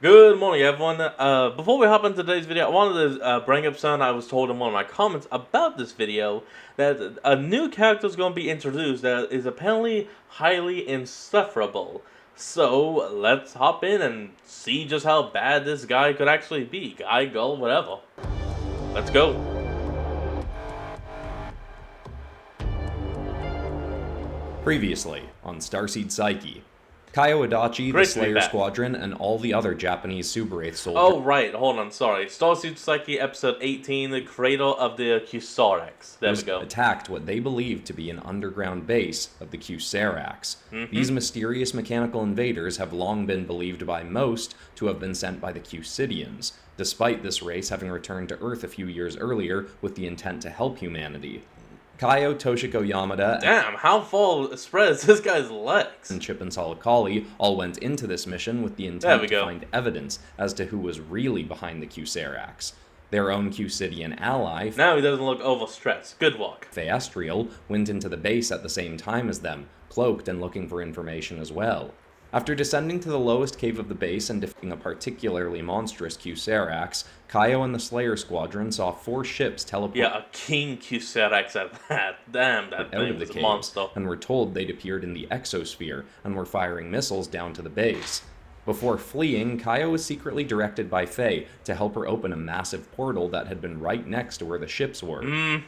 Good morning, everyone. Before we hop into today's video, I wanted to bring up something I was told in one of my comments about this video, that a new character is going to be introduced that is apparently highly insufferable. So, let's hop in and see just how bad this guy could actually be. Guy, girl, whatever. Let's go. Previously on Starseed Psyche, Kyo Adachi, the Slayer Squadron, and all the other Japanese Super Wraith soldiers. Oh, right, hold on, sorry. Starseed Psyche, episode 18, the Cradle of the Kyuserax. There we go. Attacked what they believed to be an underground base of the Kyuserax. These mysterious mechanical invaders have long been believed by most to have been sent by the Kyusidians, despite this race having returned to Earth a few years earlier with the intent to help humanity. Kyo, Toshiko Yamada, damn, how far spread is this guy's legs? And Chip and Solakali all went into this mission with the intent to find evidence as to who was really behind the Kyuserax. Their own Kyusidian ally, now he doesn't look overstretched. Good walk. Phaestriel, went into the base at the same time as them, cloaked and looking for information as well. After descending to the lowest cave of the base and defeating a particularly monstrous Kyuserax, Kyo and the Slayer Squadron saw 4 ships teleport a king Kyuserax at that. Damn, that thing was a monster. And were told they'd appeared in the exosphere and were firing missiles down to the base. Before fleeing, Kyo was secretly directed by Faye to help her open a massive portal that had been right next to where the ships were.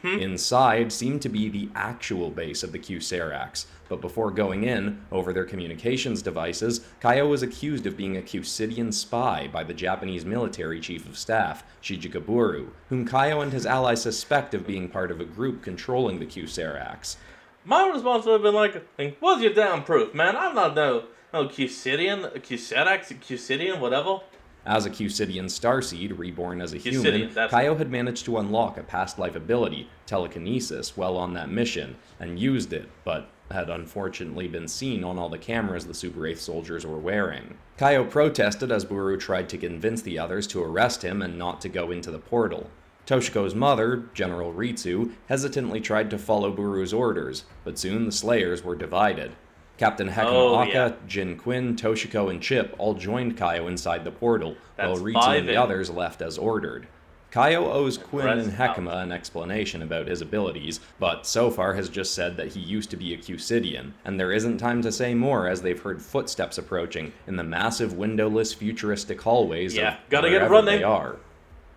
Inside seemed to be the actual base of the Kyuserax, but before going in, over their communications devices, Kyo was accused of being a Kyusidian spy by the Japanese military chief of staff, Shijikaburu, whom Kyo and his allies suspect of being part of a group controlling the Kyuserax. My response would have been like, what's your damn proof, man? I'm not no Kyusidian, Kyuserax, Kyusidian, whatever. As a Kyusidian Starseed, reborn as a human, Kyo had managed to unlock a past life ability, telekinesis, while on that mission, and used it, but had unfortunately been seen on all the cameras the Super Wraith soldiers were wearing. Kyo protested as Buru tried to convince the others to arrest him and not to go into the portal. Toshiko's mother, General Ritsu, hesitantly tried to follow Buru's orders, but soon the Slayers were divided. Captain Hekima Aka, Jin Quinn, Toshiko, and Chip all joined Kyo inside the portal, while Ritsu and the others left as ordered. Kyo owes Quinn and Hekima an explanation about his abilities, but so far has just said that he used to be a Kyusidian, and there isn't time to say more as they've heard footsteps approaching in the massive windowless futuristic hallways of wherever they are.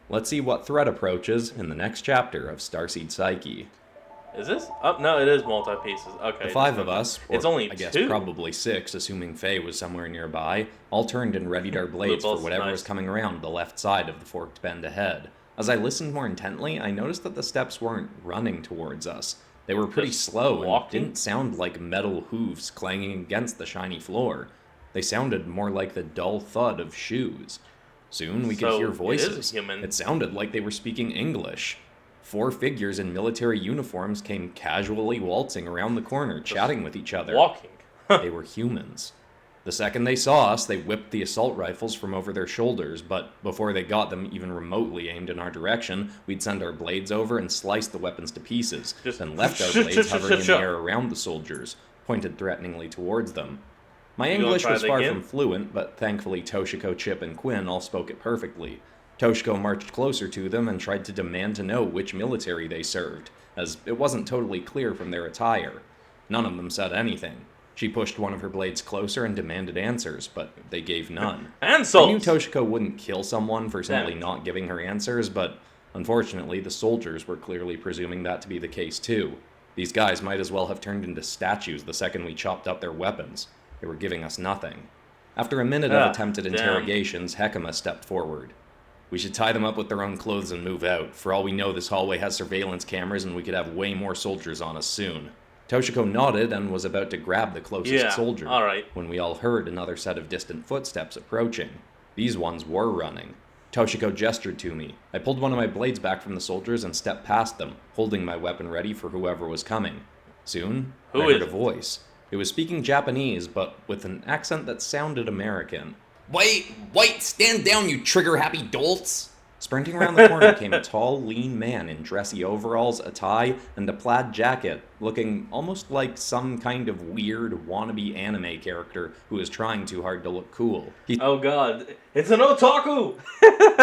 Let's see what threat approaches in the next chapter of Starseed Psyche. Is this? Oh, no, it is multi-pieces. Okay. The 5 of us, or it's only I guess 2? Probably 6, assuming Faye was somewhere nearby, all turned and readied our blades for whatever was coming around the left side of the forked bend ahead. As I listened more intently, I noticed that the steps weren't running towards us. They were pretty slow and didn't sound like metal hooves clanging against the shiny floor. They sounded more like the dull thud of shoes. Soon we could hear voices. It sounded like they were speaking English. 4 figures in military uniforms came casually waltzing around the corner, chatting with each other. Walking. They were humans. The second they saw us, they whipped the assault rifles from over their shoulders, but before they got them even remotely aimed in our direction, we'd send our blades over and slice the weapons to pieces, then left our blades hovering in the air around the soldiers, pointed threateningly towards them. My English was far from fluent, but thankfully Toshiko, Chip, and Quinn all spoke it perfectly. Toshiko marched closer to them and tried to demand to know which military they served, as it wasn't totally clear from their attire. None of them said anything. She pushed one of her blades closer and demanded answers, but they gave none. Answers! I knew Toshiko wouldn't kill someone for simply not giving her answers, but unfortunately the soldiers were clearly presuming that to be the case too. These guys might as well have turned into statues the second we chopped up their weapons. They were giving us nothing. After a minute of attempted interrogations, Hekima stepped forward. We should tie them up with their own clothes and move out. For all we know, this hallway has surveillance cameras and we could have way more soldiers on us soon. Toshiko nodded and was about to grab the closest soldier when we all heard another set of distant footsteps approaching. These ones were running. Toshiko gestured to me. I pulled one of my blades back from the soldiers and stepped past them, holding my weapon ready for whoever was coming. Soon, I heard a voice. It was speaking Japanese, but with an accent that sounded American. Wait, stand down, you trigger-happy dolts! Sprinting around the corner came a tall, lean man in dressy overalls, a tie, and a plaid jacket, looking almost like some kind of weird, wannabe anime character who is trying too hard to look cool. He Oh god, it's an otaku!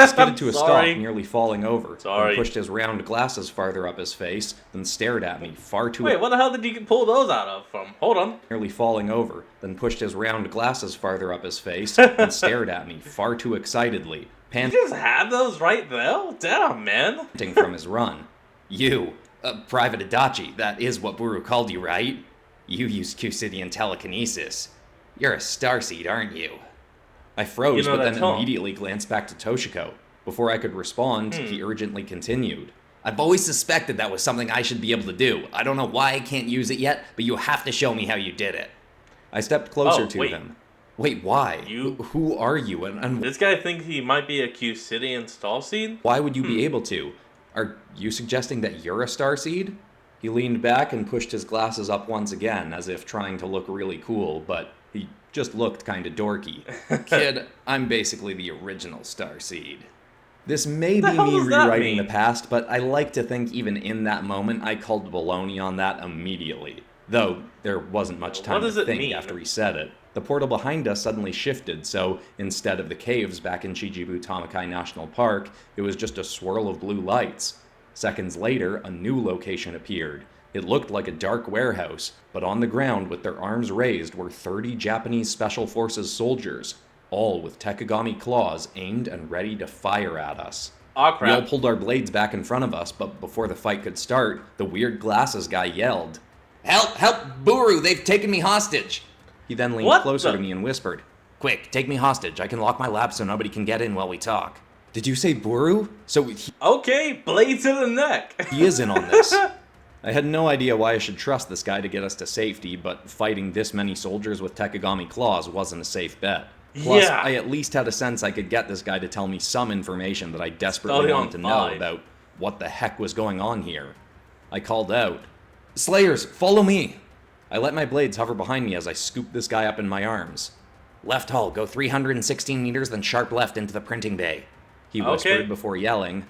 skidded to a stop, nearly falling over, Sorry. then pushed his round glasses farther up his face, then stared at me far too... Wait, what the hell did you pull those out of from? Hold on. Nearly falling over, then pushed his round glasses farther up his face, and stared at me far too excitedly. You just had those right there? Damn, man. Panting from his run. You, Private Adachi, that is what Buru called you, right? You use Kyuserian telekinesis. You're a Starseed, aren't you? I froze, but then immediately glanced back to Toshiko. Before I could respond, he urgently continued. I've always suspected that was something I should be able to do. I don't know why I can't use it yet, but you have to show me how you did it. I stepped closer to him. Wait, why? Who are you? And this guy thinks he might be a Kyuserian Starseed? Why would you be able to? Are you suggesting that you're a Starseed? He leaned back and pushed his glasses up once again, as if trying to look really cool, but he just looked kinda dorky. Kid, I'm basically the original Starseed. This may be me rewriting the past, but I like to think even in that moment I called baloney on that immediately. Though, there wasn't much time to think after he said it. The portal behind us suddenly shifted, so instead of the caves back in Chichibu Tamakai National Park, it was just a swirl of blue lights. Seconds later, a new location appeared. It looked like a dark warehouse, but on the ground with their arms raised were 30 Japanese Special Forces soldiers, all with Tekigami claws aimed and ready to fire at us. Oh, crap. We all pulled our blades back in front of us, but before the fight could start, the weird glasses guy yelled, "Help! Help! Buru! They've taken me hostage!" He then leaned closer to me and whispered, "Quick, take me hostage. I can lock my lab so nobody can get in while we talk." Did you say Buru? Okay, blade to the neck. He is in on this. I had no idea why I should trust this guy to get us to safety, but fighting this many soldiers with Tekigami claws wasn't a safe bet. Plus, I at least had a sense I could get this guy to tell me some information that I desperately wanted to know about what the heck was going on here. I called out, "Slayers, follow me!" I let my blades hover behind me as I scooped this guy up in my arms. "Left hull, go 316 meters, then sharp left into the printing bay," he whispered before yelling,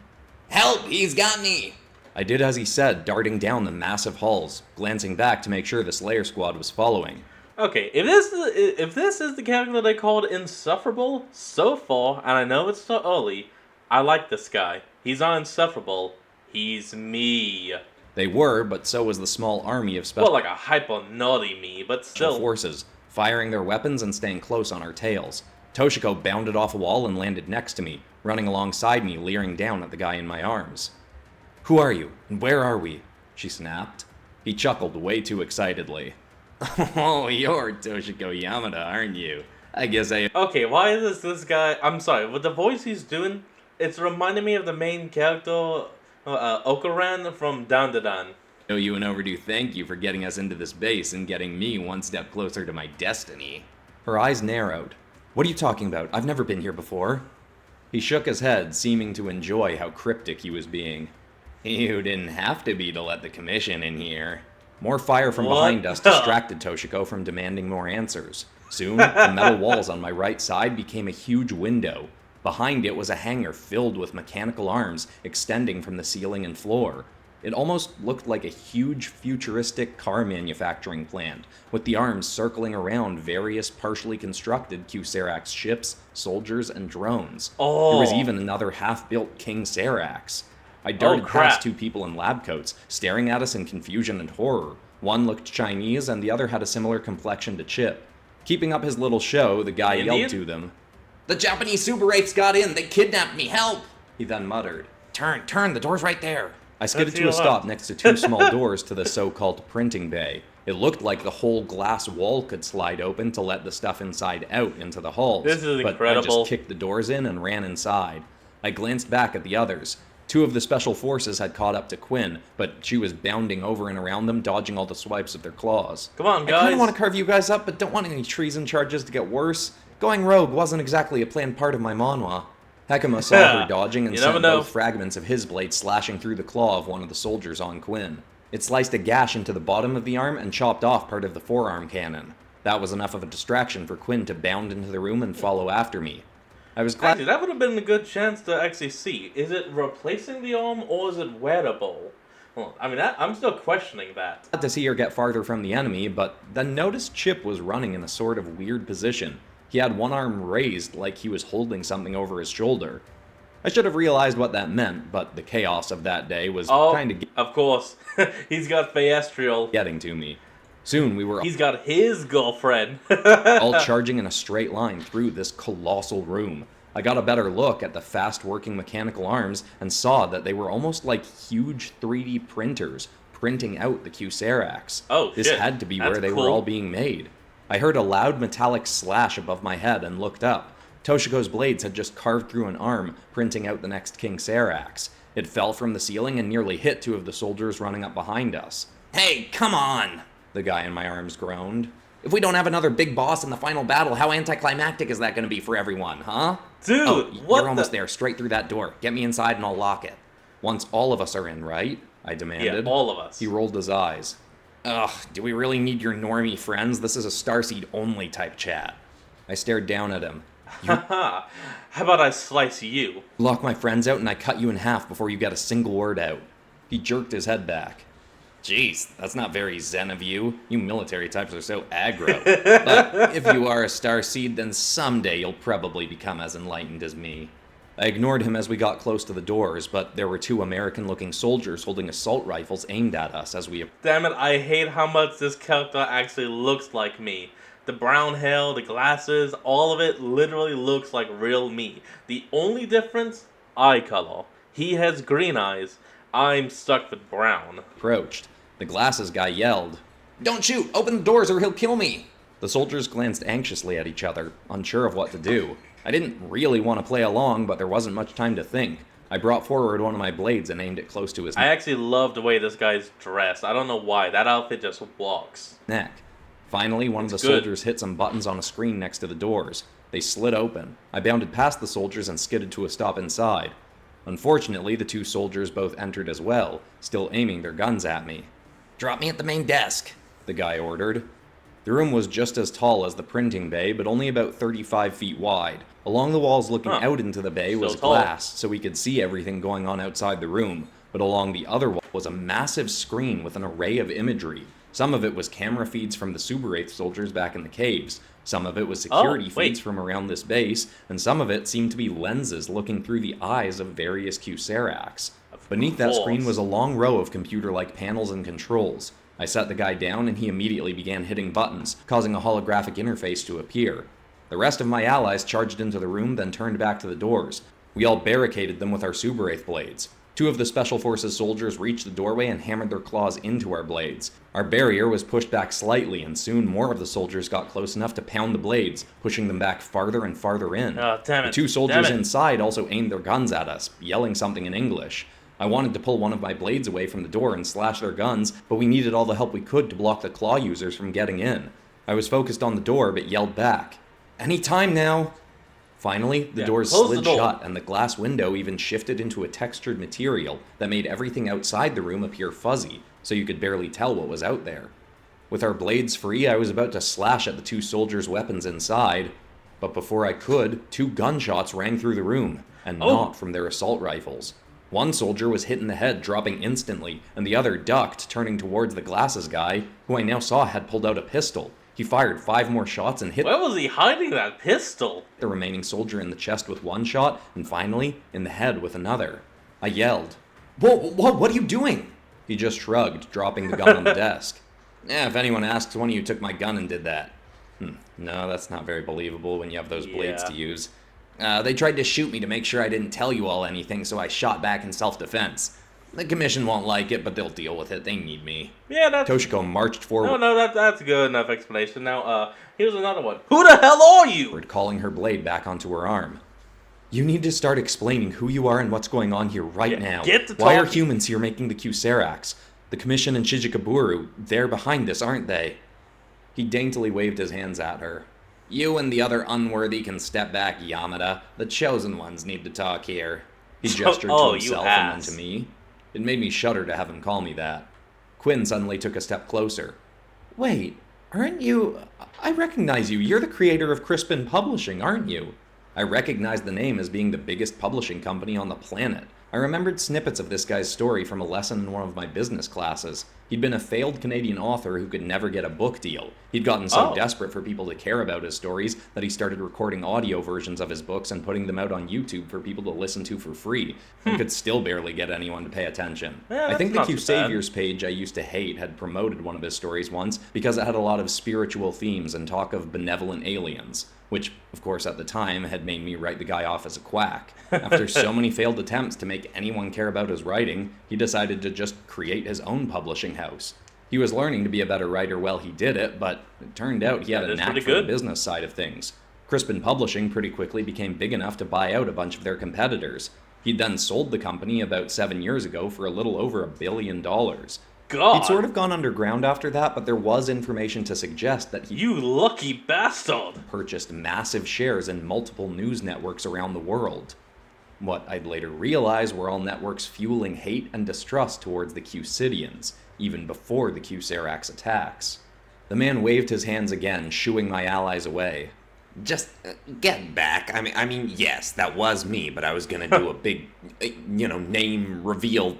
"Help, he's got me!" I did as he said, darting down the massive halls, glancing back to make sure the Slayer squad was following. Okay, if this is the character they called insufferable, so far, and I know it's still early, I like this guy. He's not insufferable. He's me. They were, but so was the small army of special... Well, like a hyper-naughty me, but still... forces, firing their weapons and staying close on our tails. Toshiko bounded off a wall and landed next to me, running alongside me, leering down at the guy in my arms. "Who are you, and where are we?" she snapped. He chuckled way too excitedly. "Oh, you're Toshiko Yamada, aren't you? I guess I..." Okay, why is this guy... I'm sorry, with the voice he's doing, it's reminding me of the main character, Okuran from Dan Da Dan. "Owe you an overdue thank you for getting us into this base and getting me one step closer to my destiny." Her eyes narrowed. "What are you talking about? I've never been here before." He shook his head, seeming to enjoy how cryptic he was being. "You didn't have to be to let the commission in here." More fire from behind us distracted Toshiko from demanding more answers. Soon, the metal walls on my right side became a huge window. Behind it was a hangar filled with mechanical arms extending from the ceiling and floor. It almost looked like a huge futuristic car manufacturing plant, with the arms circling around various partially constructed Kyuserax ships, soldiers, and drones. There was even another half-built Kyuserax. I darted past two people in lab coats, staring at us in confusion and horror. One looked Chinese, and the other had a similar complexion to Chip. Keeping up his little show, the guy yelled to them, "The Japanese Super 8s got in! They kidnapped me! Help!" He then muttered, Turn, the door's right there!" I skidded to a stop next to two small doors to the so-called printing bay. It looked like the whole glass wall could slide open to let the stuff inside out into the halls. This is incredible. But I just kicked the doors in and ran inside. I glanced back at the others. Two of the special forces had caught up to Quinn, but she was bounding over and around them, dodging all the swipes of their claws. Come on, guys. I kind of want to carve you guys up, but don't want any treason charges to get worse. Going rogue wasn't exactly a planned part of my manhwa. Hekima saw her dodging and sent both fragments of his blade slashing through the claw of one of the soldiers on Quinn. It sliced a gash into the bottom of the arm and chopped off part of the forearm cannon. That was enough of a distraction for Quinn to bound into the room and follow after me. I was glad. Actually, that would have been a good chance to actually see. Is it replacing the arm or is it wearable? Well, I mean, I'm still questioning that. To see her get farther from the enemy, but then noticed Chip was running in a sort of weird position. He had one arm raised like he was holding something over his shoulder. I should have realized what that meant, but the chaos of that day was kind of course. He's got Faestriel getting to me. Soon we were He's got his girlfriend. all charging in a straight line through this colossal room. I got a better look at the fast-working mechanical arms and saw that they were almost like huge 3D printers printing out the Kyuserax. Oh, this had to be where they were all being made. I heard a loud metallic slash above my head and looked up. Toshiko's blades had just carved through an arm, printing out the next Kyuserax. It fell from the ceiling and nearly hit two of the soldiers running up behind us. "Hey, come on!" the guy in my arms groaned. "If we don't have another big boss in the final battle, how anticlimactic is that going to be for everyone, huh?" Dude, you're almost there, straight through that door. Get me inside and I'll lock it. Once all of us are in, right? I demanded. Yeah, all of us. He rolled his eyes. Ugh, do we really need your normie friends? This is a Starseed only type chat. I stared down at him. Haha, how about I slice you? Lock my friends out and I cut you in half before you get a single word out. He jerked his head back. Jeez, that's not very zen of you. You military types are so aggro. But if you are a Starseed, then someday you'll probably become as enlightened as me. I ignored him as we got close to the doors, but there were two American-looking soldiers holding assault rifles aimed at us as we... Damn it, I hate how much this character actually looks like me. The brown hair, the glasses, all of it literally looks like real me. The only difference? Eye color. He has green eyes. I'm stuck with brown. Approached. The glasses guy yelled, "Don't shoot! Open the doors or he'll kill me!" The soldiers glanced anxiously at each other, unsure of what to do. I didn't really want to play along, but there wasn't much time to think. I brought forward one of my blades and aimed it close to his neck. I actually love the way this guy's dressed. I don't know why. That outfit just walks. Finally, one of the soldiers hit some buttons on a screen next to the doors. They slid open. I bounded past the soldiers and skidded to a stop inside. Unfortunately, the two soldiers both entered as well, still aiming their guns at me. "Drop me at the main desk," the guy ordered. The room was just as tall as the printing bay, but only about 35 feet wide. Along the walls looking out into the bay was glass, so we could see everything going on outside the room, but along the other wall was a massive screen with an array of imagery. Some of it was camera feeds from the Super-8 soldiers back in the caves, some of it was security feeds from around this base, and some of it seemed to be lenses looking through the eyes of various Kyuserax. Beneath that screen was a long row of computer-like panels and controls. I set the guy down and he immediately began hitting buttons, causing a holographic interface to appear. The rest of my allies charged into the room, then turned back to the doors. We all barricaded them with our Super-8 blades. Two of the Special Forces soldiers reached the doorway and hammered their claws into our blades. Our barrier was pushed back slightly, and soon more of the soldiers got close enough to pound the blades, pushing them back farther and farther in. The two soldiers inside also aimed their guns at us, yelling something in English. I wanted to pull one of my blades away from the door and slash their guns, but we needed all the help we could to block the claw users from getting in. I was focused on the door, but yelled back, "Any time now!" Finally, the doors slid shut, and the glass window even shifted into a textured material that made everything outside the room appear fuzzy, so you could barely tell what was out there. With our blades free, I was about to slash at the two soldiers' weapons inside, but before I could, two gunshots rang through the room, and not from their assault rifles. One soldier was hit in the head, dropping instantly, and the other ducked, turning towards the glasses guy, who I now saw had pulled out a pistol. He fired 5 more shots and hit... Where was he hiding that pistol? ...the remaining soldier in the chest with one shot, and finally, in the head with another. I yelled, What are you doing?" He just shrugged, dropping the gun on the desk. If anyone asks, one of you took my gun and did that. No, that's not very believable when you have those blades to use. They tried to shoot me to make sure I didn't tell you all anything, so I shot back in self-defense. The commission won't like it, but they'll deal with it. They need me. Yeah, that's... Toshiko marched forward. No, that's a good enough explanation. Now, here's another one. Who the hell are you? Calling her blade back onto her arm. You need to start explaining who you are and what's going on here right now. Why are humans here making the Kyuserax? The commission and Shijikaburu, they're behind this, aren't they? He daintily waved his hands at her. You and the other unworthy can step back, Yamada. The chosen ones need to talk here. He gestured to himself and then to me. It made me shudder to have him call me that. Quinn suddenly took a step closer. Wait, aren't you... I recognize you. You're the creator of Crispin Publishing, aren't you? I recognized the name as being the biggest publishing company on the planet. I remembered snippets of this guy's story from a lesson in one of my business classes. He'd been a failed Canadian author who could never get a book deal. He'd gotten so desperate for people to care about his stories that he started recording audio versions of his books and putting them out on YouTube for people to listen to for free, and could still barely get anyone to pay attention. Yeah, I think the Q so Saviors page I used to hate had promoted one of his stories once because it had a lot of spiritual themes and talk of benevolent aliens, which, of course, at the time had made me write the guy off as a quack. After so many failed attempts to make anyone care about his writing, he decided to just create his own publishing house. He was learning to be a better writer while he did it, but it turned out he had a knack for the business side of things. Crispin Publishing pretty quickly became big enough to buy out a bunch of their competitors. He'd then sold the company about 7 years ago for a little over $1 billion. God. He'd sort of gone underground after that, but there was information to suggest that he You lucky bastard! purchased massive shares in multiple news networks around the world. What I'd later realize were all networks fueling hate and distrust towards the Kyuserians, even before the Kyuserax attacks. The man waved his hands again, shooing my allies away. Just get back. I mean, yes, that was me, but I was gonna do a big, name reveal.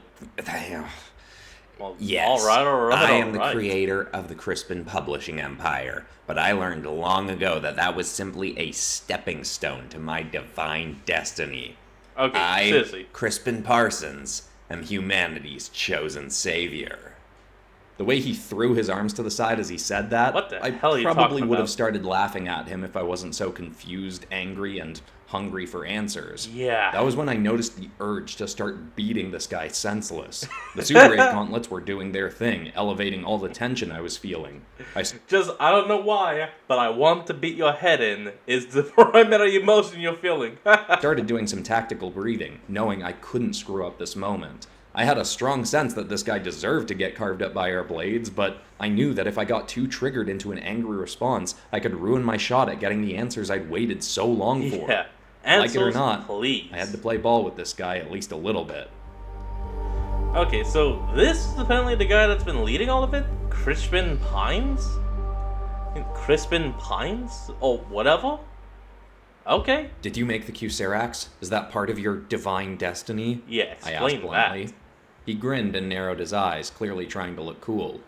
Well, Yes, alright, I am the creator of the Crispin Publishing Empire, but I learned long ago that was simply a stepping stone to my divine destiny. Okay, seriously. Crispin Parsons, am humanity's chosen savior. The way he threw his arms to the side as he said that, What the I hell are you probably talking would have about? started laughing at him if I wasn't so confused, angry, and hungry for answers. Yeah. That was when I noticed the urge to start beating this guy senseless. The Super Brave Gauntlets were doing their thing, elevating all the tension I was feeling. I don't know why, but I want to beat your head in is the primary emotion you're feeling. started doing some tactical breathing, knowing I couldn't screw up this moment. I had a strong sense that this guy deserved to get carved up by our blades, but I knew that if I got too triggered into an angry response, I could ruin my shot at getting the answers I'd waited so long for. Yeah. Like it or Answers, not, please. I had to play ball with this guy at least a little bit. Okay, so this is apparently the guy that's been leading all of it? Crispin Pines? Crispin Pines? Or whatever? Okay. Did you make the Kyuserax? Is that part of your divine destiny? Yeah, I explain asked bluntly. that. He grinned and narrowed his eyes, clearly trying to look cool.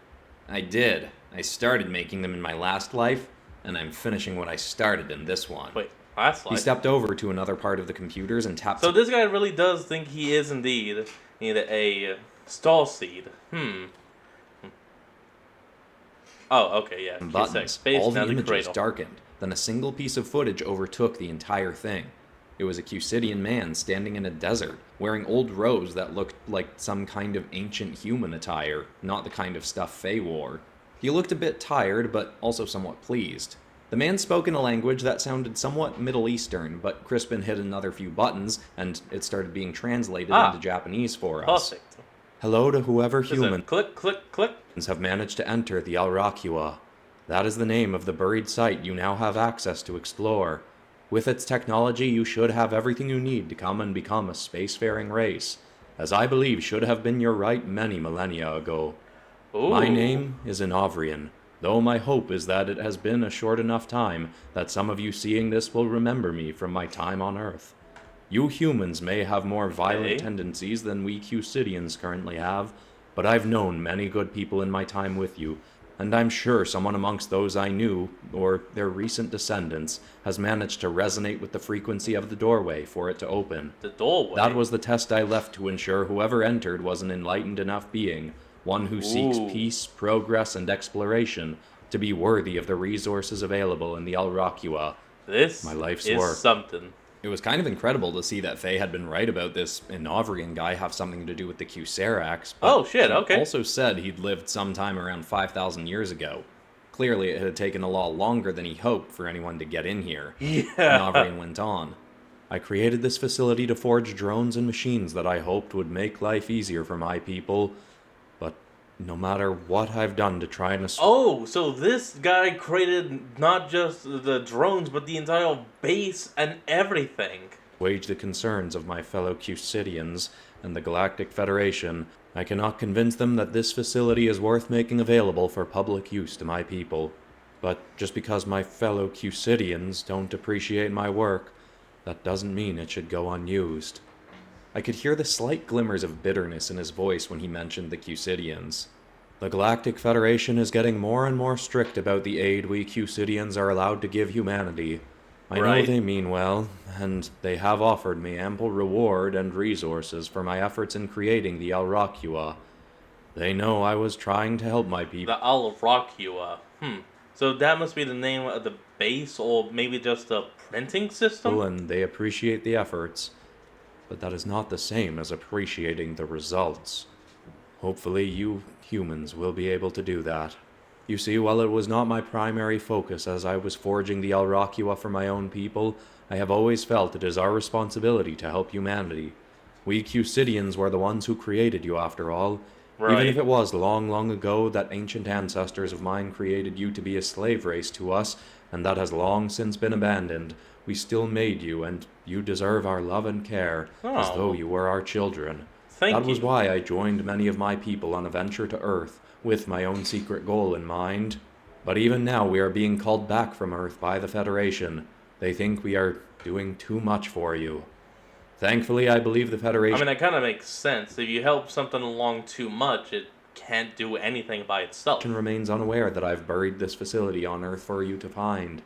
I did. I started making them in my last life, and I'm finishing what I started in this one. Wait, last He life? stepped over to another part of the computers and tapped... So this guy really does think he is indeed a Starseed. Oh, okay, yeah. buttons. Space All the Navigator. images darkened. Then a single piece of footage overtook the entire thing. It was a Kyuserian man standing in a desert, wearing old robes that looked like some kind of ancient human attire, not the kind of stuff Faye wore. He looked a bit tired, but also somewhat pleased. The man spoke in a language that sounded somewhat Middle Eastern, but Crispin hit another few buttons, and it started being translated into Japanese for us. Perfect. Hello to whoever Listen, humans click, click, click. have managed to enter the Al-Rakua. That is the name of the buried site you now have access to explore. With its technology, you should have everything you need to come and become a spacefaring race, as I believe should have been your right many millennia ago. Ooh. My name is Inovrian, though my hope is that it has been a short enough time that some of you seeing this will remember me from my time on Earth. You humans may have more violent tendencies than we Kyuserians currently have, but I've known many good people in my time with you, and I'm sure someone amongst those I knew, or their recent descendants, has managed to resonate with the frequency of the doorway for it to open. The doorway? That was the test I left to ensure whoever entered was an enlightened enough being, one who seeks peace, progress, and exploration, to be worthy of the resources available in the Al-Rakua. This my life's is work. something. It was kind of incredible to see that Faye had been right about this Inovrian guy have something to do with the Kyuserax. Oh, shit, she okay. also said he'd lived sometime around 5,000 years ago. Clearly, it had taken a lot longer than he hoped for anyone to get in here. Yeah. Inovrian went on. I created this facility to forge drones and machines that I hoped would make life easier for my people, but no matter what I've done to try and... Oh, so this guy created not just the drones, but the entire base and everything. Wage the concerns of my fellow Kyuserians and the Galactic Federation, I cannot convince them that this facility is worth making available for public use to my people. But just because my fellow Kyuserians don't appreciate my work, that doesn't mean it should go unused. I could hear the slight glimmers of bitterness in his voice when he mentioned the Kyusidians. The Galactic Federation is getting more and more strict about the aid we Kyusidians are allowed to give humanity. I know they mean well, and they have offered me ample reward and resources for my efforts in creating the Alrakua. They know I was trying to help my people. The Alrakua. So that must be the name of the base, or maybe just a printing system? And they appreciate the efforts, but that is not the same as appreciating the results. Hopefully you humans will be able to do that. You see, while it was not my primary focus as I was forging the Alrakua for my own people, I have always felt it is our responsibility to help humanity. We Kyusidians were the ones who created you, after all. Even if it was long, long ago that ancient ancestors of mine created you to be a slave race to us, and that has long since been abandoned, we still made you, and you deserve our love and care, as though you were our children. That was why I joined many of my people on a venture to Earth, with my own secret goal in mind. But even now we are being called back from Earth by the Federation. They think we are doing too much for you. Thankfully, I believe the Federation... I mean, that kind of makes sense. If you help something along too much, it can't do anything by itself. ...remains unaware that I've buried this facility on Earth for you to find.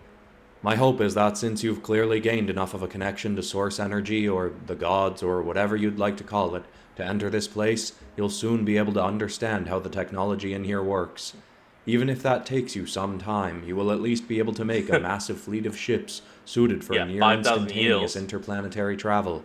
My hope is that since you've clearly gained enough of a connection to source energy, or the gods, or whatever you'd like to call it, to enter this place, you'll soon be able to understand how the technology in here works. Even if that takes you some time, you will at least be able to make a massive fleet of ships suited for near-instantaneous interplanetary travel.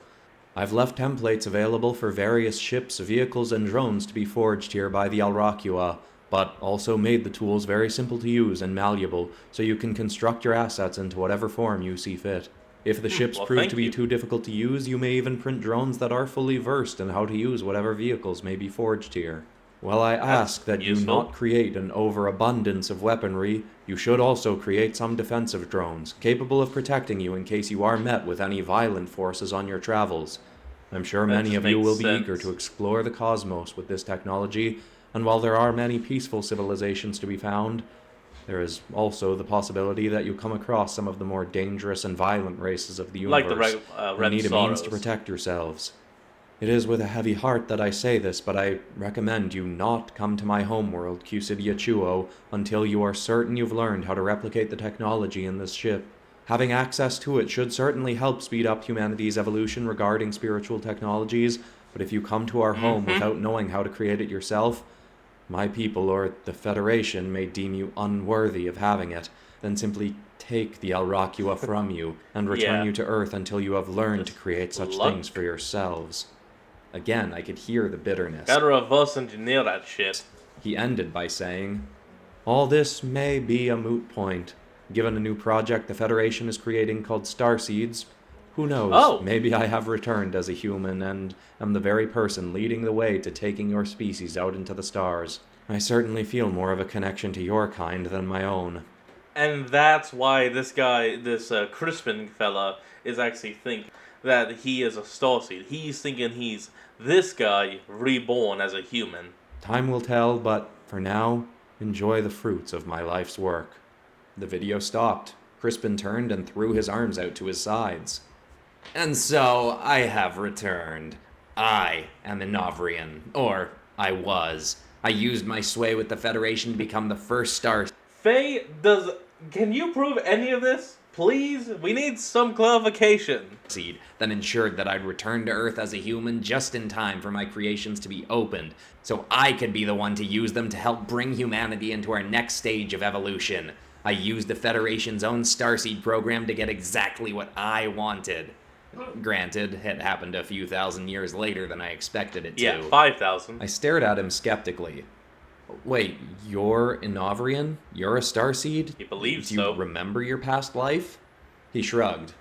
I've left templates available for various ships, vehicles, and drones to be forged here by the Alrakua, but also made the tools very simple to use and malleable, so you can construct your assets into whatever form you see fit. If the ships prove to be too difficult to use, you may even print drones that are fully versed in how to use whatever vehicles may be forged here. While I ask that you not create an overabundance of weaponry, you should also create some defensive drones, capable of protecting you in case you are met with any violent forces on your travels. I'm sure many of you will be eager to explore the cosmos with this technology, and while there are many peaceful civilizations to be found, there is also the possibility that you come across some of the more dangerous and violent races of the universe, like the Red need a means to protect yourselves. It is with a heavy heart that I say this, but I recommend you not come to my homeworld, Kyusidia Chuo, until you are certain you've learned how to replicate the technology in this ship. Having access to it should certainly help speed up humanity's evolution regarding spiritual technologies, but if you come to our home without knowing how to create it yourself, my people or the Federation may deem you unworthy of having it, then simply take the Alrakua from you and return you to Earth until you have learned to create such things for yourselves. Again, I could hear the bitterness. Gotta reverse engineer that shit. He ended by saying, all this may be a moot point. Given a new project the Federation is creating called Starseeds, who knows, maybe I have returned as a human and am the very person leading the way to taking your species out into the stars. I certainly feel more of a connection to your kind than my own. And that's why this guy, this Crispin fella, is actually thinking that he is a Starseed. He's thinking he's this guy reborn as a human. Time will tell, but for now, enjoy the fruits of my life's work. The video stopped. Crispin turned and threw his arms out to his sides. And so, I have returned. I am a Novrian. Or, I was. I used my sway with the Federation to become the first star... Faye, can you prove any of this? Please? We need some clarification. ...that ensured that I'd return to Earth as a human just in time for my creations to be opened, so I could be the one to use them to help bring humanity into our next stage of evolution. I used the Federation's own Starseed program to get exactly what I wanted. Granted, it happened a few thousand years later than I expected it to. Yeah, 5,000. I stared at him skeptically. Wait, you're a Novrian? You're a Starseed? He believes so. Do you remember your past life? He shrugged.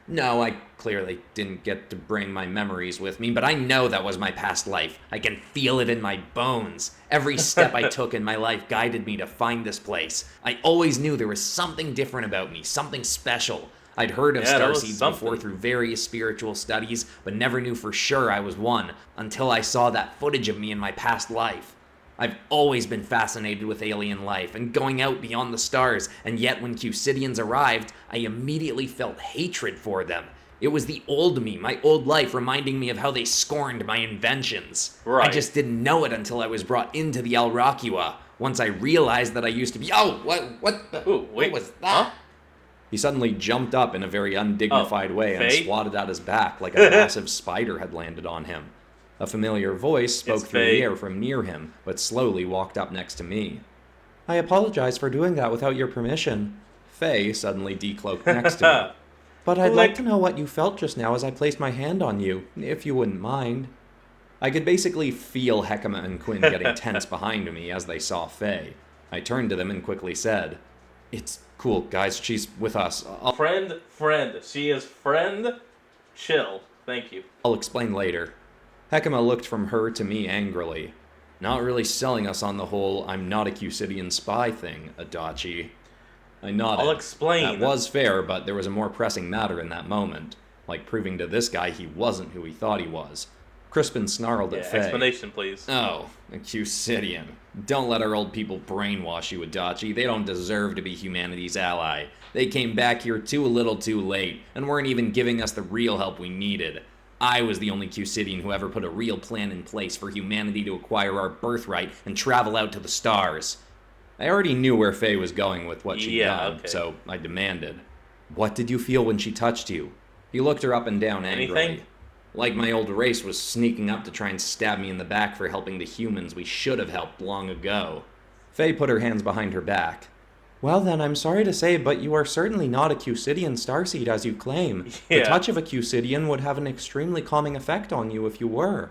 No, I clearly didn't get to bring my memories with me, but I know that was my past life. I can feel it in my bones. Every step I took in my life guided me to find this place. I always knew there was something different about me, something special. I'd heard of Starseeds before through various spiritual studies, but never knew for sure I was one, until I saw that footage of me in my past life. I've always been fascinated with alien life and going out beyond the stars, and yet when Kyusidians arrived, I immediately felt hatred for them. It was the old me, my old life, reminding me of how they scorned my inventions. Right. I just didn't know it until I was brought into the Alrakua. Once I realized that I used to be... Oh, what was that? Huh? He suddenly jumped up in a very undignified way and Faye? swatted at his back like a massive spider had landed on him. A familiar voice spoke It's through Faye. the air from near him, but slowly walked up next to me. I apologize for doing that without your permission. Faye suddenly decloaked next to me. But I'd like to know what you felt just now as I placed my hand on you, if you wouldn't mind. I could basically feel Hekima and Quinn getting tense behind me as they saw Faye. I turned to them and quickly said, It's cool, guys, she's with us. Friend. She is friend. Chill. Thank you. I'll explain later. Hekima looked from her to me angrily. Not really selling us on the whole I'm not a Kyuserian spy thing, Adachi. I nodded. I'll explain. That was fair, but there was a more pressing matter in that moment. Like proving to this guy he wasn't who he thought he was. Crispin snarled at Faye. Explanation, please. Oh, a Kyuserian. Don't let our old people brainwash you, Adachi. They don't deserve to be humanity's ally. They came back here a little too late, and weren't even giving us the real help we needed. I was the only Kyuserian who ever put a real plan in place for humanity to acquire our birthright and travel out to the stars. I already knew where Faye was going with what she'd done, so I demanded. What did you feel when she touched you? He looked her up and down angrily. Anything? Like my old race was sneaking up to try and stab me in the back for helping the humans we should have helped long ago. Faye put her hands behind her back. Well then, I'm sorry to say, but you are certainly not a Kyuserian Starseed as you claim. Yeah. The touch of a Kyuserian would have an extremely calming effect on you if you were.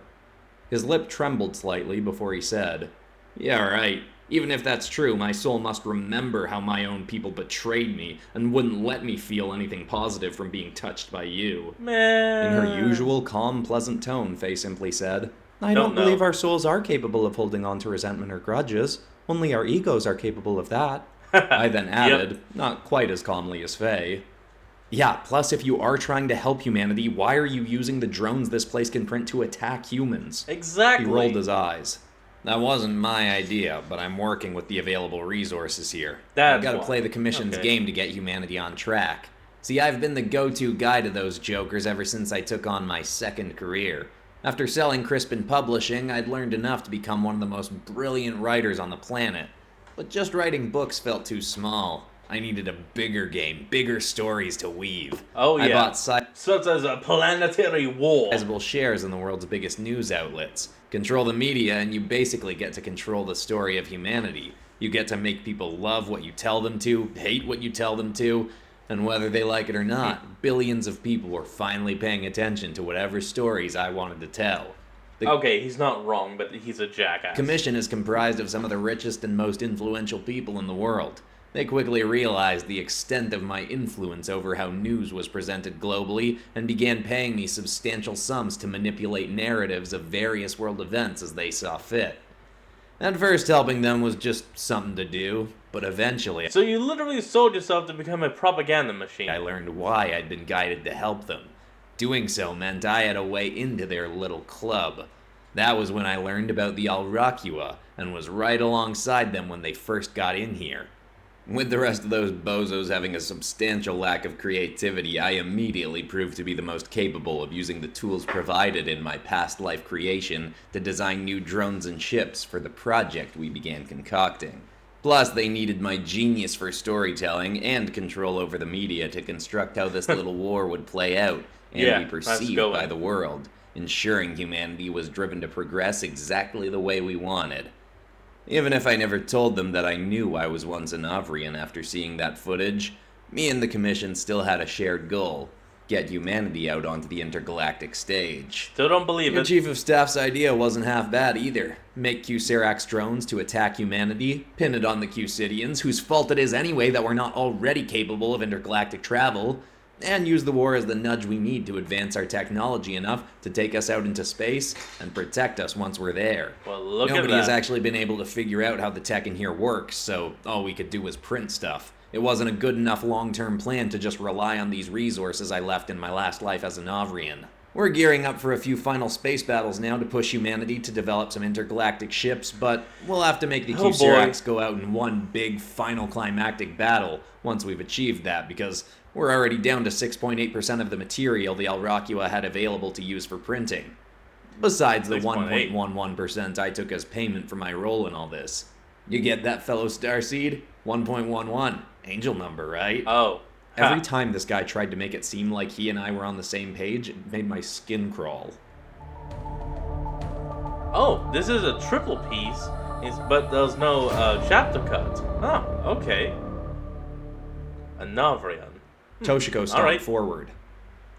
His lip trembled slightly before he said, Yeah, right. Even if that's true, my soul must remember how my own people betrayed me and wouldn't let me feel anything positive from being touched by you. Man. In her usual calm, pleasant tone, Faye simply said, I don't believe our souls are capable of holding on to resentment or grudges. Only our egos are capable of that. I then added, not quite as calmly as Faye, Yeah, plus if you are trying to help humanity, why are you using the drones this place can print to attack humans? Exactly. He rolled his eyes. That wasn't my idea, but I'm working with the available resources here. I've got to play the Commission's game to get humanity on track. See, I've been the go-to guy to those jokers ever since I took on my second career. After selling Crispin Publishing, I'd learned enough to become one of the most brilliant writers on the planet. But just writing books felt too small. I needed a bigger game, bigger stories to weave. Oh yeah. I bought such as a planetary war. Sizable shares in the world's biggest news outlets. Control the media and you basically get to control the story of humanity. You get to make people love what you tell them to, hate what you tell them to, and whether they like it or not, billions of people were finally paying attention to whatever stories I wanted to tell. Okay, he's not wrong, but he's a jackass. Commission is comprised of some of the richest and most influential people in the world. They quickly realized the extent of my influence over how news was presented globally and began paying me substantial sums to manipulate narratives of various world events as they saw fit. At first, helping them was just something to do, but eventually... So you literally sold yourself to become a propaganda machine. I learned why I'd been guided to help them. Doing so meant I had a way into their little club. That was when I learned about the Alrakua and was right alongside them when they first got in here. With the rest of those bozos having a substantial lack of creativity, I immediately proved to be the most capable of using the tools provided in my past life creation to design new drones and ships for the project we began concocting. Plus, they needed my genius for storytelling and control over the media to construct how this little war would play out and be perceived by the world, ensuring humanity was driven to progress exactly the way we wanted. Even if I never told them that I knew I was once an Avrian after seeing that footage, me and the Commission still had a shared goal: get humanity out onto the intergalactic stage. Still don't believe Your it. Chief of Staff's idea wasn't half bad either. Make Kyuserax drones to attack humanity, pin it on the Kyuserians, whose fault it is anyway that we're not already capable of intergalactic travel, and use the war as the nudge we need to advance our technology enough to take us out into space and protect us once we're there. Well, look at that. Nobody has actually been able to figure out how the tech in here works, so all we could do was print stuff. It wasn't a good enough long-term plan to just rely on these resources I left in my last life as an Avrian. We're gearing up for a few final space battles now to push humanity to develop some intergalactic ships, but we'll have to make the Kyuserax go out in one big final climactic battle once we've achieved that, because we're already down to 6.8% of the material the Alrakua had available to use for printing. Besides the 1.11% I took as payment for my role in all this. You get that, fellow Starseed? 1.11. Angel number, right? Oh. Every time this guy tried to make it seem like he and I were on the same page, it made my skin crawl. Oh, this is a triple piece, but there's no chapter cut. Oh, okay. A Navrian. Toshiko stomped forward.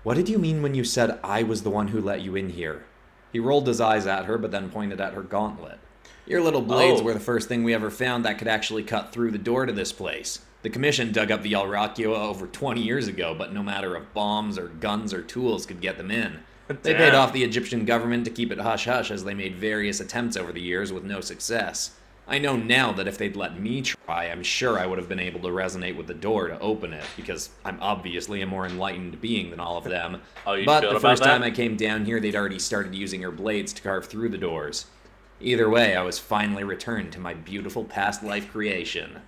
What did you mean when you said I was the one who let you in here? He rolled his eyes at her, but then pointed at her gauntlet. Your little blades were the first thing we ever found that could actually cut through the door to this place. The Commission dug up the Alrakua over 20 years ago, but no matter if bombs or guns or tools could get them in. They paid off the Egyptian government to keep it hush-hush as they made various attempts over the years with no success. I know now that if they'd let me try, I'm sure I would have been able to resonate with the door to open it, because I'm obviously a more enlightened being than all of them. But the first time I came down here, they'd already started using their blades to carve through the doors. Either way, I was finally returned to my beautiful past life creation.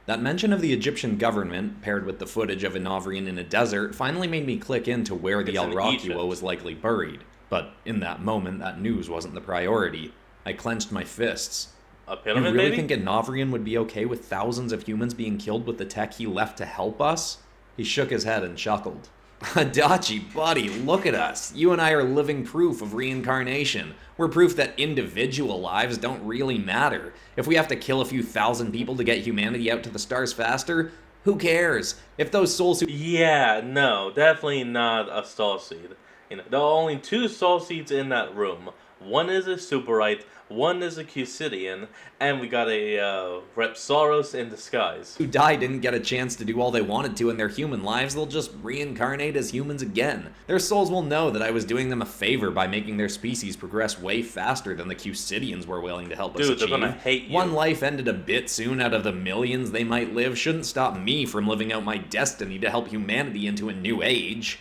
That mention of the Egyptian government, paired with the footage of a Navrian in a desert, finally made me click into where the Alrakua was likely buried. But in that moment, that news wasn't the priority. I clenched my fists. A pyramid, you really think a Navrian would be okay with thousands of humans being killed with the tech he left to help us? He shook his head and chuckled. Adachi, buddy, look at us. You and I are living proof of reincarnation. We're proof that individual lives don't really matter. If we have to kill a few thousand people to get humanity out to the stars faster, who cares? If those souls Yeah, no, definitely not a Starseed. There are only two Starseeds in that room. One is a Superite, one is a Kyuserian, and we got a Repsaurus in disguise. Who die didn't get a chance to do all they wanted to in their human lives. They'll just reincarnate as humans again. Their souls will know that I was doing them a favor by making their species progress way faster than the Kyuserians were willing to help us achieve. Dude, they're gonna hate you. One life ended a bit soon out of the millions they might live shouldn't stop me from living out my destiny to help humanity into a new age.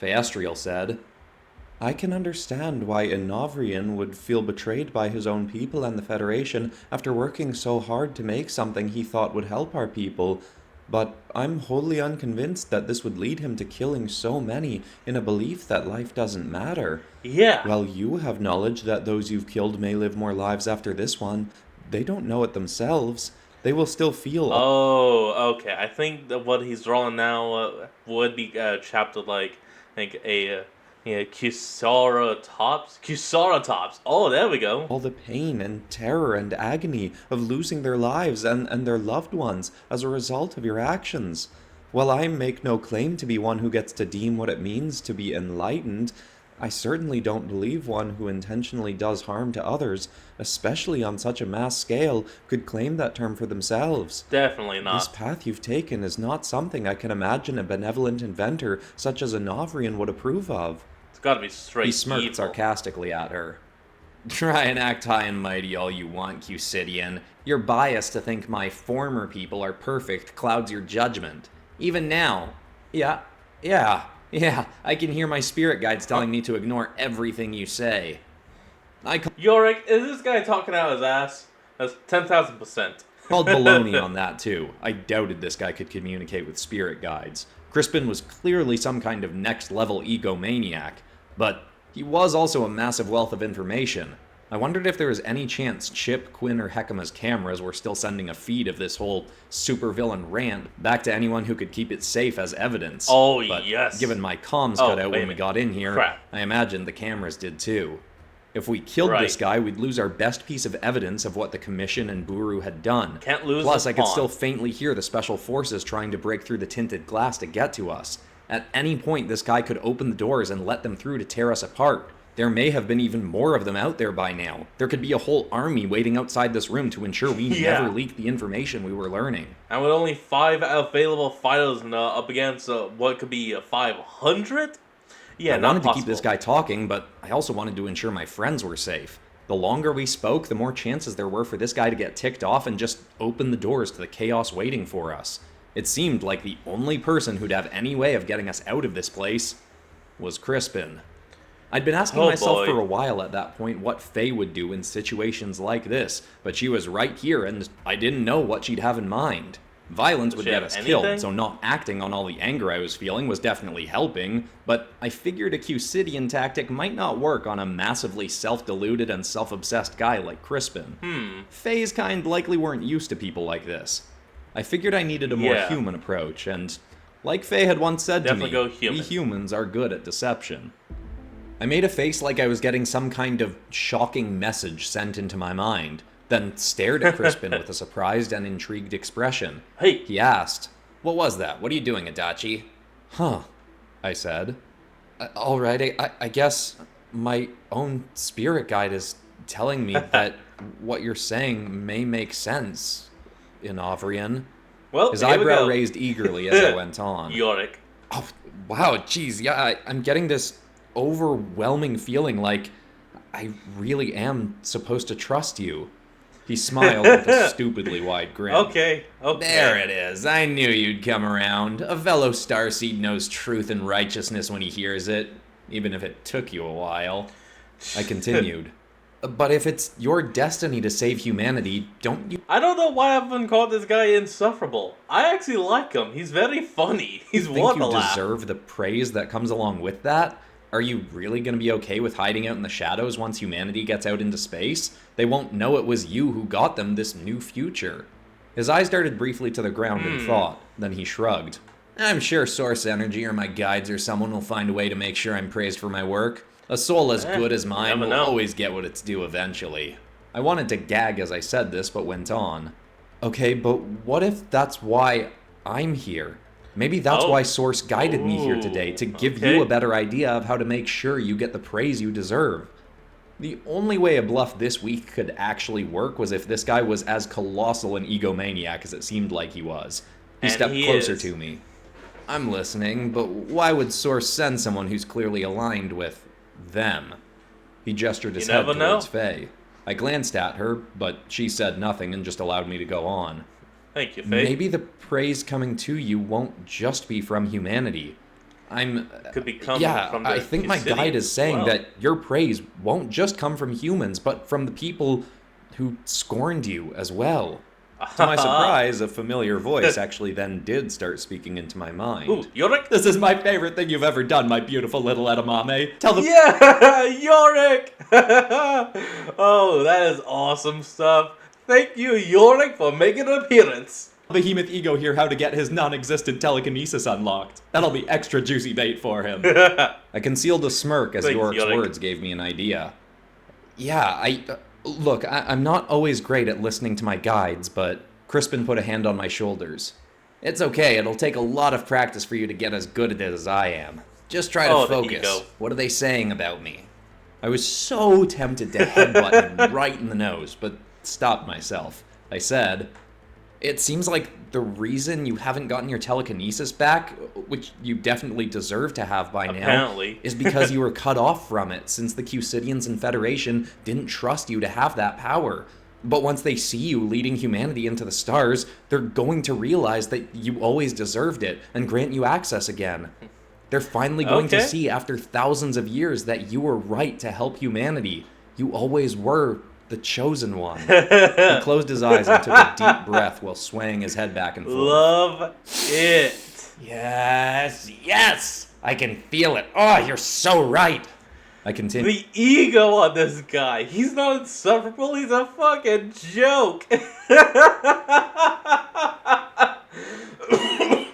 Phaestriel said, I can understand why a Navrian would feel betrayed by his own people and the Federation after working so hard to make something he thought would help our people, but I'm wholly unconvinced that this would lead him to killing so many in a belief that life doesn't matter. Yeah. While you have knowledge that those you've killed may live more lives after this one, they don't know it themselves. They will still feel... Oh, okay. I think that what he's drawing now would be chapter like a... Kyusaratops. Oh, there we go. All the pain and terror and agony of losing their lives and their loved ones as a result of your actions. While I make no claim to be one who gets to deem what it means to be enlightened, I certainly don't believe one who intentionally does harm to others, especially on such a mass scale, could claim that term for themselves. Definitely not. This path you've taken is not something I can imagine a benevolent inventor such as a Navrian would approve of. It's gotta be straight He smirked evil. sarcastically at her. Try and act high and mighty all you want, Kyuserian. Your bias to think my former people are perfect clouds your judgment. Even now. Yeah, I can hear my spirit guides telling me to ignore everything you say. Yorick, is this guy talking out his ass? That's 10,000%. Called baloney on that too. I doubted this guy could communicate with spirit guides. Crispin was clearly some kind of next-level egomaniac, but he was also a massive wealth of information. I wondered if there was any chance Chip, Quinn, or Heckama's cameras were still sending a feed of this whole supervillain rant back to anyone who could keep it safe as evidence. Oh, but yes. Given my comms cut out when we got in here, Crap. I imagined the cameras did too. If we killed this guy, we'd lose our best piece of evidence of what the Commission and Buru had done. Can't lose Plus, the I could pawn. still faintly hear the special forces trying to break through the tinted glass to get to us. At any point, this guy could open the doors and let them through to tear us apart. There may have been even more of them out there by now. There could be a whole army waiting outside this room to ensure we never leak the information we were learning. And with only 5 available fighters up against what could be 500? Yeah, I not wanted to possible. keep this guy talking, but I also wanted to ensure my friends were safe. The longer we spoke, the more chances there were for this guy to get ticked off and just open the doors to the chaos waiting for us. It seemed like the only person who'd have any way of getting us out of this place was Crispin. I'd been asking myself for a while at that point what Faye would do in situations like this, but she was right here and I didn't know what she'd have in mind. Violence would get us killed, so not acting on all the anger I was feeling was definitely helping, but I figured a Kyuserian tactic might not work on a massively self-deluded and self-obsessed guy like Crispin. Faye's kind likely weren't used to people like this. I figured I needed a more human approach, and like Faye had once said to me, we humans are good at deception. I made a face like I was getting some kind of shocking message sent into my mind, then stared at Crispin with a surprised and intrigued expression. Hey! He asked, "What was that? What are you doing, Adachi?" "Huh," I said. "Alright, I guess my own spirit guide is telling me that what you're saying may make sense, Inovrian." Well, his eyebrow raised eagerly as I went on. Yorick. "Oh, wow, geez, yeah, I'm getting this overwhelming feeling like I really am supposed to trust you." He smiled with a stupidly wide grin. Okay. There it is. I knew you'd come around. A fellow Starseed knows truth and righteousness when he hears it, even if it took you a while. I continued. "But if it's your destiny to save humanity, don't you..." I don't know why I've been called this guy insufferable. I actually like him. He's very funny. He's one to laugh. You think you deserve the praise that comes along with that? Are you really going to be okay with hiding out in the shadows once humanity gets out into space? They won't know it was you who got them this new future. His eyes darted briefly to the ground in thought, then he shrugged. "I'm sure Source Energy or my guides or someone will find a way to make sure I'm praised for my work. A soul as good as mine will always get what it's due eventually." I wanted to gag as I said this, but went on. "Okay, but what if that's why I'm here? Maybe that's why Source guided me here today, to give you a better idea of how to make sure you get the praise you deserve." The only way a bluff this weak could actually work was if this guy was as colossal an egomaniac as it seemed like he was. He stepped closer to me. "I'm listening, but why would Source send someone who's clearly aligned with them?" He gestured his head towards Faye. I glanced at her, but she said nothing and just allowed me to go on. "Thank you, Faye. Maybe the praise coming to you won't just be from humanity. Could be coming from the I think my guide is saying that your praise won't just come from humans, but from the people who scorned you as well." To my surprise, a familiar voice actually then did start speaking into my mind. "Ooh, Yorick? This is my favorite thing you've ever done, my beautiful little edamame. Tell them..." Yeah! Yorick! Oh, that is awesome stuff. Thank you, Yorick, for making an appearance. "Behemoth Ego here how to get his non-existent telekinesis unlocked. That'll be extra juicy bait for him." I concealed a smirk as Yorick's words gave me an idea. "Yeah, look, I'm not always great at listening to my guides, but..." Crispin put a hand on my shoulders. "It's okay, it'll take a lot of practice for you to get as good at it as I am. Just try to focus. What are they saying about me?" I was so tempted to headbutt him right in the nose, but stopped myself. I said, "It seems like the reason you haven't gotten your telekinesis back, which you definitely deserve to have by now, is because you were cut off from it, since the Kyuserians and Federation didn't trust you to have that power. But once they see you leading humanity into the stars, they're going to realize that you always deserved it and grant you access again. They're finally going to see after thousands of years that you were right to help humanity. You always were the chosen one." He closed his eyes and took a deep breath while swaying his head back and forth. Love it. "Yes, yes! I can feel it. Oh, you're so right." I continued. The ego on this guy. He's not insufferable. He's a fucking joke.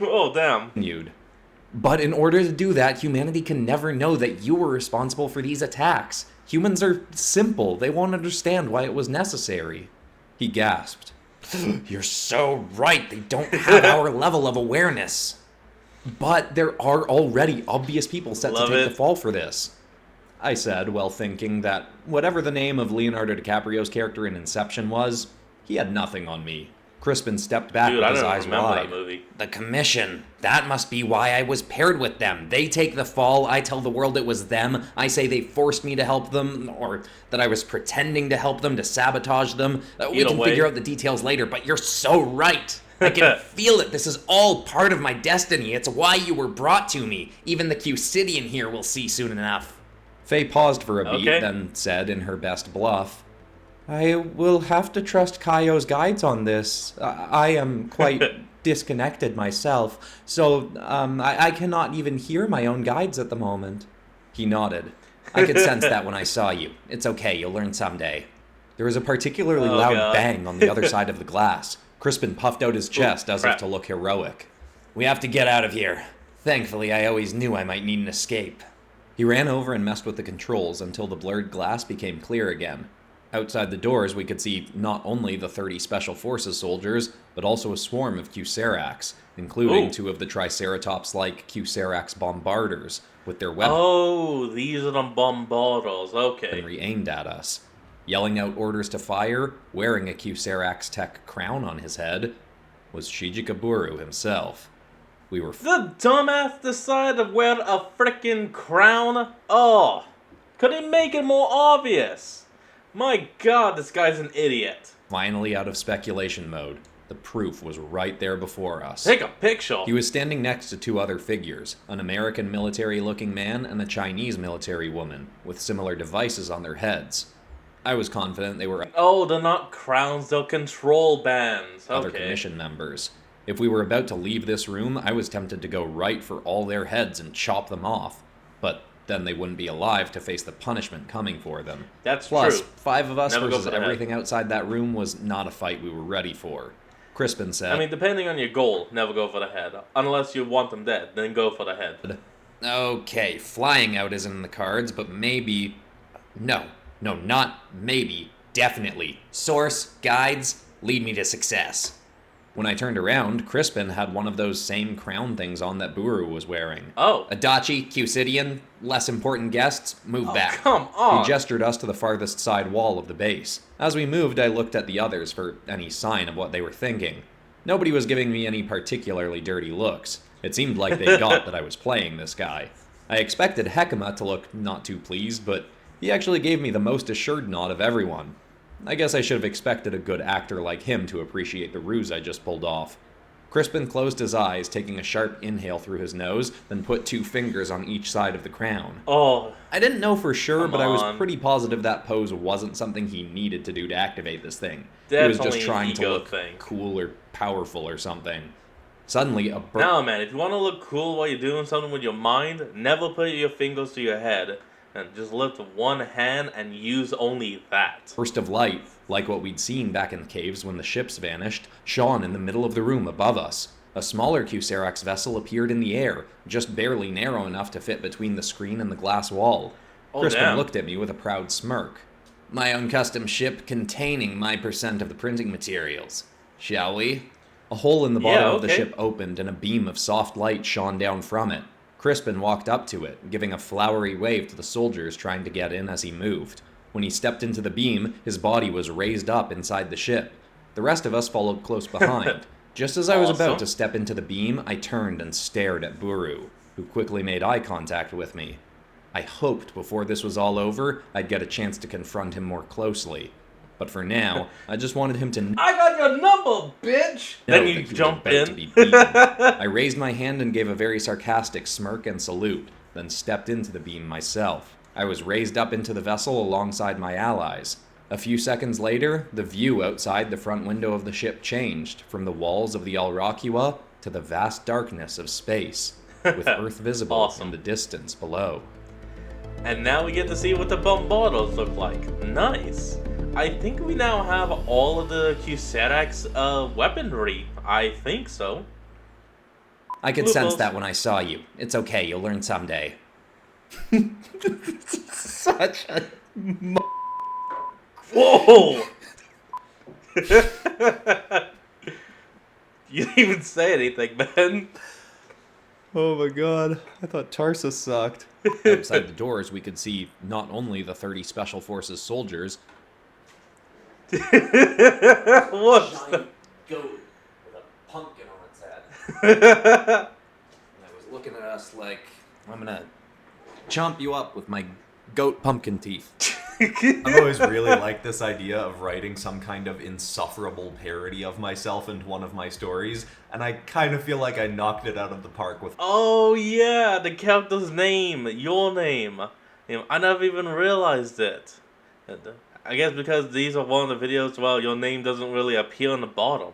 Oh, damn. "But in order to do that, humanity can never know that you were responsible for these attacks. Humans are simple. They won't understand why it was necessary." He gasped. "You're so right. They don't have our level of awareness." "But there are already obvious people set to take the fall for this," I said, well thinking that whatever the name of Leonardo DiCaprio's character in Inception was, he had nothing on me. Crispin stepped back with his eyes wide. "The Commission. That must be why I was paired with them. They take the fall, I tell the world it was them. I say they forced me to help them, or that I was pretending to help them to sabotage them. We can figure out the details later, but you're so right. I can feel it. This is all part of my destiny. It's why you were brought to me. Even the Kyuserian here will see soon enough." Faye paused for a beat, Okay. then said in her best bluff, I will have to trust Kaio's guides on this. I am quite disconnected myself, so I cannot even hear my own guides at the moment. He nodded. I could sense that when I saw you. It's okay, you'll learn someday. There was a particularly loud bang on the other side of the glass. Crispin puffed out his chest as if to look heroic. We have to get out of here. Thankfully, I always knew I might need an escape. He ran over and messed with the controls until the blurred glass became clear again. Outside the doors, we could see not only the 30 Special Forces soldiers, but also a swarm of Kyuserax, including 2 of the Triceratops-like Kyuserax bombarders, with their weapons. Oh, these are the bombardos, okay. And re-aimed at us. Yelling out orders to fire, wearing a Kyuserax tech crown on his head, was Shijikaburu himself. We were The dumbass decided to wear a frickin' crown? Oh, could he make it more obvious? My god, this guy's an idiot. finally out of speculation mode. The proof was right there before us. Take a picture. He was standing next to 2 other figures, an American military-looking man and a Chinese military woman, with similar devices on their heads. I was confident they were Oh, they're not crowns, they're control bands. other Okay. commission members. If we were about to leave this room, I was tempted to go right for all their heads and chop them off. But then they wouldn't be alive to face the punishment coming for them. That's Plus, true. 5 of us Never go versus for the head. everything outside that room was not a fight we were ready for. Crispin said, I mean, depending on your goal, never go for the head. Unless you want them dead, then go for the head. Okay, flying out isn't in the cards, but maybe... No, not maybe. Definitely. Source, guides, lead me to success. When I turned around, Crispin had one of those same crown things on that Buru was wearing. Oh. Adachi, Kyusidian, less important guests, move back. Come on. He gestured us to the farthest side wall of the base. As we moved, I looked at the others for any sign of what they were thinking. Nobody was giving me any particularly dirty looks. It seemed like they got that I was playing this guy. I expected Hekima to look not too pleased, but he actually gave me the most assured nod of everyone. I guess I should have expected a good actor like him to appreciate the ruse I just pulled off. Crispin closed his eyes, taking a sharp inhale through his nose, then put 2 fingers on each side of the crown. Oh. I didn't know for sure, but I was on. pretty positive that pose wasn't something he needed to do to activate this thing. Definitely he was just trying an to ego look thing. cool or powerful or something. Suddenly, a burst No, man, if you want to look cool while you're doing something with your mind, never put your fingers to your head. And just lift one hand and use only that. of light, like what we'd seen back in the caves when the ships vanished, shone in the middle of the room above us. A smaller Kyuserax vessel appeared in the air, just barely narrow enough to fit between the screen and the glass wall. Oh, Crispin damn. looked at me with a proud smirk. My own custom ship containing my percent of the printing materials. Shall we? A hole in the bottom Yeah, of the okay. ship opened and a beam of soft light shone down from it. Crispin walked up to it, giving a flowery wave to the soldiers trying to get in as he moved. When he stepped into the beam, his body was raised up inside the ship. The rest of us followed close behind. Just as I was about Awesome. to step into the beam, I turned and stared at Buru, who quickly made eye contact with me. I hoped before this was all over, I'd get a chance to confront him more closely. But for now, I just wanted him to know I got your number, bitch! Then that you he was jump about to in. be beaten. I raised my hand and gave a very sarcastic smirk and salute, then stepped into the beam myself. I was raised up into the vessel alongside my allies. A few seconds later, the view outside the front window of the ship changed from the walls of the Alrakua to the vast darkness of space, with Earth visible Awesome. in the distance below. And now we get to see what the bombardos look like. Nice. I think we now have all of the Kyuserax weaponry. I think so. I could Blue sense balls. that when I saw you. It's okay, you'll learn someday. Such a... Whoa! You didn't even say anything, Ben. Oh my god, I thought Tarsus sucked. Outside the doors, we could see not only the 30 Special Forces soldiers, What? Goat with a pumpkin on its head. And it was looking at us like, I'm gonna chomp you up with my goat pumpkin teeth. I've always really liked this idea of writing some kind of insufferable parody of myself into one of my stories, and I kind of feel like I knocked it out of the park with... Oh yeah, the character's name, your name. I never even realized it. And, I guess because these are one of the videos, well, your name doesn't really appear on the bottom.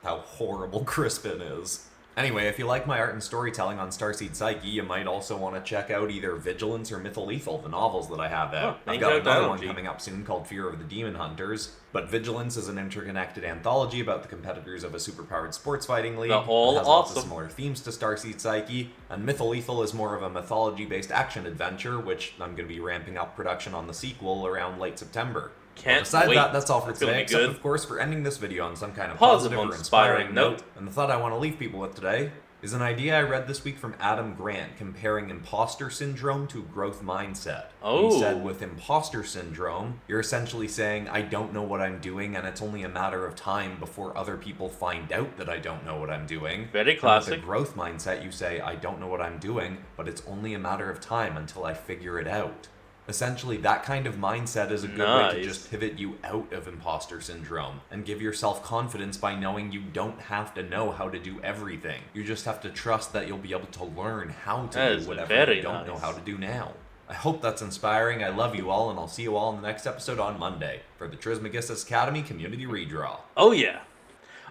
How horrible Crispin is. Anyway, if you like my art and storytelling on Starseed Psyche, you might also want to check out either Vigilance or Mytholethal, the novels that I have out. I've got another one coming up soon called Fear of the Demon Hunters, but Vigilance is an interconnected anthology about the competitors of a superpowered sports fighting league. They're all it has awesome. Lots of similar themes to Starseed Psyche, and Mytholethal is more of a mythology-based action adventure, which I'm going to be ramping up production on the sequel around late September. Besides that, that's all for today, except of course for ending this video on some kind of positive or inspiring note. And the thought I want to leave people with today is an idea I read this week from Adam Grant comparing imposter syndrome to growth mindset. He said with imposter syndrome, you're essentially saying, I don't know what I'm doing and it's only a matter of time before other people find out that I don't know what I'm doing. Very classic. And with a growth mindset, you say, I don't know what I'm doing, but it's only a matter of time until I figure it out. Essentially, that kind of mindset is a good way to just pivot you out of imposter syndrome and give yourself confidence by knowing you don't have to know how to do everything. You just have to trust that you'll be able to learn how to do whatever you don't know how to do now. I hope that's inspiring. I love you all, and I'll see you all in the next episode on Monday for the Trismegistus Academy Community Redraw. Oh yeah.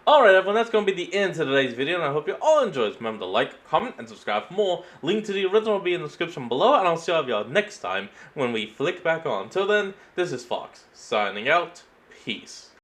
Alright everyone, that's going to be the end of today's video, and I hope you all enjoyed. Remember to like, comment, and subscribe for more. Link to the original will be in the description below, and I'll see all of y'all next time when we flick back on. Till then, this is Fox, signing out. Peace.